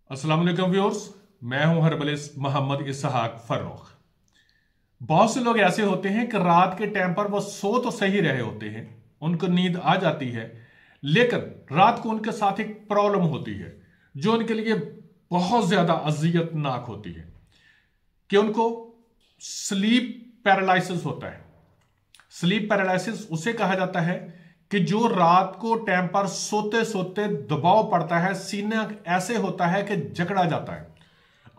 अस्सलाम वालेकुम व्यूअर्स। मैं हूं हर्बलिस्ट मोहम्मद इसहाक फर्रुख। बहुत से लोग ऐसे होते हैं कि रात के टाइम पर वो सो तो सही रहे होते हैं, उनको नींद आ जाती है, लेकिन रात को उनके साथ एक प्रॉब्लम होती है जो उनके लिए बहुत ज्यादा अजियतनाक होती है कि उनको स्लीप पैरालिसिस होता है। स्लीप पैरालिसिस उसे कहा जाता है कि जो रात को टाइम पर सोते सोते दबाव पड़ता है, सीना ऐसे होता है कि जकड़ा जाता है,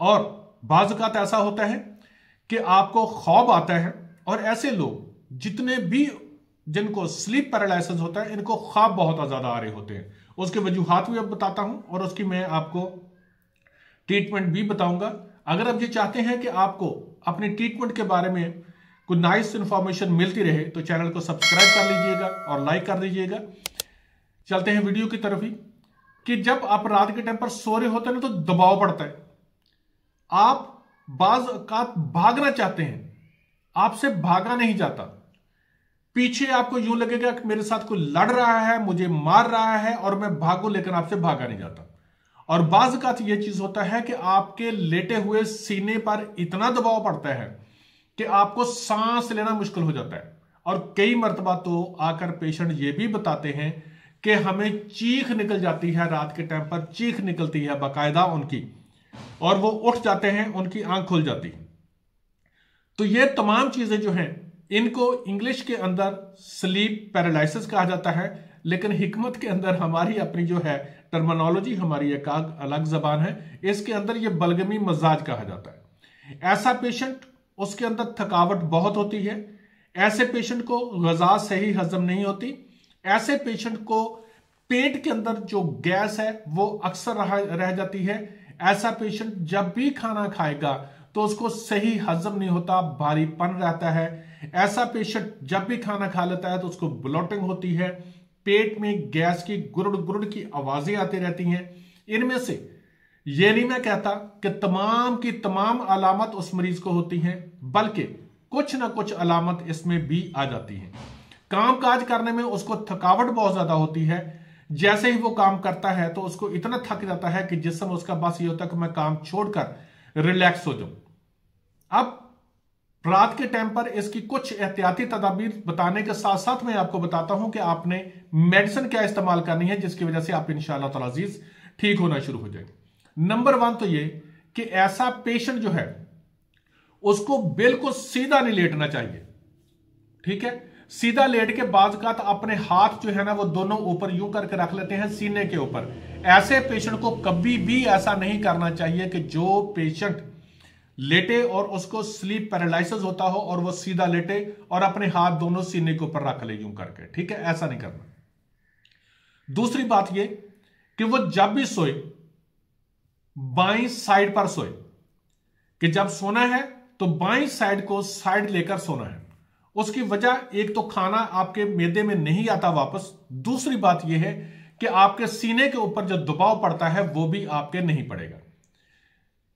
और बाज़ औक़ात ऐसा होता है कि आपको ख्वाब आता है। और ऐसे लोग जितने भी जिनको स्लीप पैरालिसिस होता है, इनको ख्वाब बहुत ज्यादा आ रहे होते हैं। उसके वजूहात भी अब बताता हूं और उसकी मैं आपको ट्रीटमेंट भी बताऊंगा। अगर आप ये चाहते हैं कि आपको अपनी ट्रीटमेंट के बारे में कुछ नाइस इंफॉर्मेशन मिलती रहे तो चैनल को सब्सक्राइब कर लीजिएगा और लाइक कर दीजिएगा। चलते हैं वीडियो की तरफ ही कि जब आप रात के टाइम पर सो रहे होते हैं ना तो दबाव पड़ता है, आप बाज़ औक़ात भागना चाहते हैं, आपसे भागा नहीं जाता, पीछे आपको यूं लगेगा कि मेरे साथ कोई लड़ रहा है, मुझे मार रहा है और मैं भागूं, लेकिन आपसे भागा नहीं जाता। और बाज़ औक़ात यह चीज होता है कि आपके लेटे हुए सीने पर इतना दबाव पड़ता है कि आपको सांस लेना मुश्किल हो जाता है। और कई मरतबा तो आकर पेशेंट ये भी बताते हैं कि हमें चीख निकल जाती है, रात के टाइम पर चीख निकलती है बाकायदा उनकी, और वो उठ जाते हैं, उनकी आंख खुल जाती है। तो ये तमाम चीजें जो हैं इनको इंग्लिश के अंदर स्लीप पैरालिसिस कहा जाता है, लेकिन हिकमत के अंदर हमारी अपनी जो है टर्मिनोलॉजी, हमारी एक अलग जबान है, इसके अंदर ये बलगमी मजाज कहा जाता है। ऐसा पेशेंट, उसके अंदर थकावट बहुत होती है, ऐसे पेशेंट को ग़िज़ा सही हजम नहीं होती, ऐसे पेशेंट को पेट के अंदर जो गैस है वो अक्सर रह जाती है, ऐसा पेशेंट जब भी खाना खाएगा तो उसको सही हजम नहीं होता, भारीपन रहता है। ऐसा पेशेंट जब भी खाना खा लेता है तो उसको ब्लोटिंग होती है, पेट में गैस की गुरुड़ गुरुड़ की आवाजें आती रहती हैं। इनमें से ये नहीं मैं कहता कि तमाम की तमाम अलामत उस मरीज को होती हैं, बल्कि कुछ ना कुछ अलामत इसमें भी आ जाती है। काम काज करने में उसको थकावट बहुत ज्यादा होती है, जैसे ही वो काम करता है तो उसको इतना थक जाता है कि जिस्म उसका बस ये होता है कि मैं काम छोड़कर रिलैक्स हो जाऊं। अब रात के टाइम पर इसकी कुछ एहतियाती तदाबीर बताने के साथ साथ मैं आपको बताता हूं कि आपने मेडिसिन क्या इस्तेमाल करनी है जिसकी वजह से आप इंशाअल्लाह ताला अजीज ठीक होना शुरू हो जाएंगे। नंबर 1 तो ये कि ऐसा पेशेंट जो है उसको बिल्कुल सीधा नहीं लेटना चाहिए। ठीक है, सीधा लेट के बाज़ औक़ात अपने हाथ जो है ना वो दोनों ऊपर यूं करके रख लेते हैं सीने के ऊपर। ऐसे पेशेंट को कभी भी ऐसा नहीं करना चाहिए कि जो पेशेंट लेटे और उसको स्लीप पैरालिसिस होता हो और वो सीधा लेटे और अपने हाथ दोनों सीने के ऊपर रख ले यूं करके। ठीक है, ऐसा नहीं करना। दूसरी बात ये कि वो जब भी सोए बाईं साइड पर सोए, कि जब सोना है तो बाईं साइड को साइड लेकर सोना है। उसकी वजह एक तो खाना आपके मैदे में नहीं आता वापस, दूसरी बात यह है कि आपके सीने के ऊपर जो दबाव पड़ता है वो भी आपके नहीं पड़ेगा।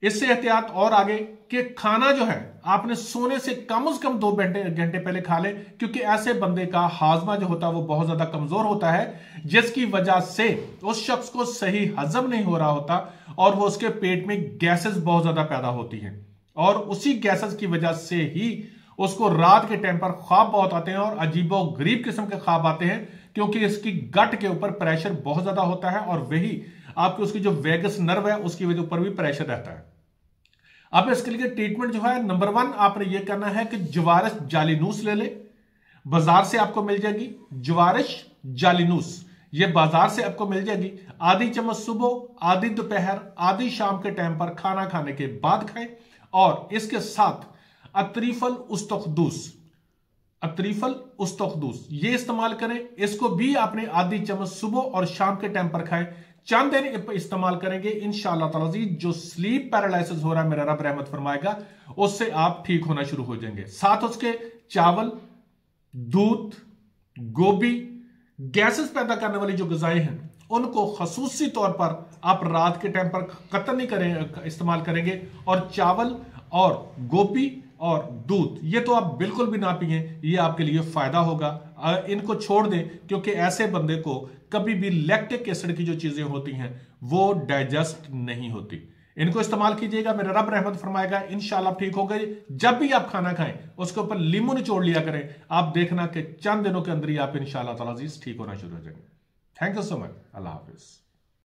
इससे एहतियात और आगे कि खाना जो है आपने सोने से कम 2 घंटे पहले खा ले, क्योंकि ऐसे बंदे का हाजमा जो होता है वो बहुत ज्यादा कमजोर होता है, जिसकी वजह से उस शख्स को सही हजम नहीं हो रहा होता और वो उसके पेट में गैसेस बहुत ज्यादा पैदा होती हैं, और उसी गैसेस की वजह से ही उसको रात के टाइम पर ख्वाब बहुत आते हैं और अजीबो गरीब किस्म के ख्वाब आते हैं, क्योंकि इसकी गट के ऊपर प्रेशर बहुत ज्यादा होता है और वही आपकी उसकी जो वेगस नर्व है उसकी वजह ऊपर भी प्रेशर रहता है। अब इसके लिए ट्रीटमेंट जो है, नंबर 1 आपने ये करना है कि जवारिश जालिनूस ले ले, बाजार से आपको मिल जाएगी जवारिश जालिनूस, ये बाजार से आपको मिल जाएगी। आधी चम्मच सुबह, आधी दोपहर, आधी शाम के टाइम पर खाना खाने के बाद खाएं, और इसके साथ अतरीफल उस्तखदूस ये इस्तेमाल करें। इसको भी आपने आधी चम्मच सुबह और शाम के टाइम पर खाएं, चंद दिन इस्तेमाल करेंगे, इंशाअल्लाह ताला जो स्लीप पैरालिसिस हो रहा है मेरा रब रहमत फरमाएगा, उससे आप ठीक होना शुरू हो जाएंगे। साथ उसके चावल, दूध, गोभी, गैसेस पैदा करने वाली जो ग़िज़ाएं हैं उनको खसूसी तौर पर आप रात के टाइम पर कतई नहीं इस्तेमाल करेंगे, और चावल और गोभी और दूध ये तो आप बिल्कुल भी ना पिए, ये आपके लिए फायदा होगा, इनको छोड़ दें, क्योंकि ऐसे बंदे को कभी भी लैक्टिक एसिड की जो चीजें होती हैं वो डाइजेस्ट नहीं होती। इनको इस्तेमाल कीजिएगा, मेरा रब रहमत फरमाएगा, इंशाल्लाह ठीक हो गए। जब भी आप खाना खाएं उसके ऊपर लींबू निचोड़ लिया करें, आप देखना कि चंद दिनों के अंदर ही आप इंशाल्लाह ताला अजीज ठीक होना शुरू हो जाएंगे। Thank you so much. Allah Hafiz.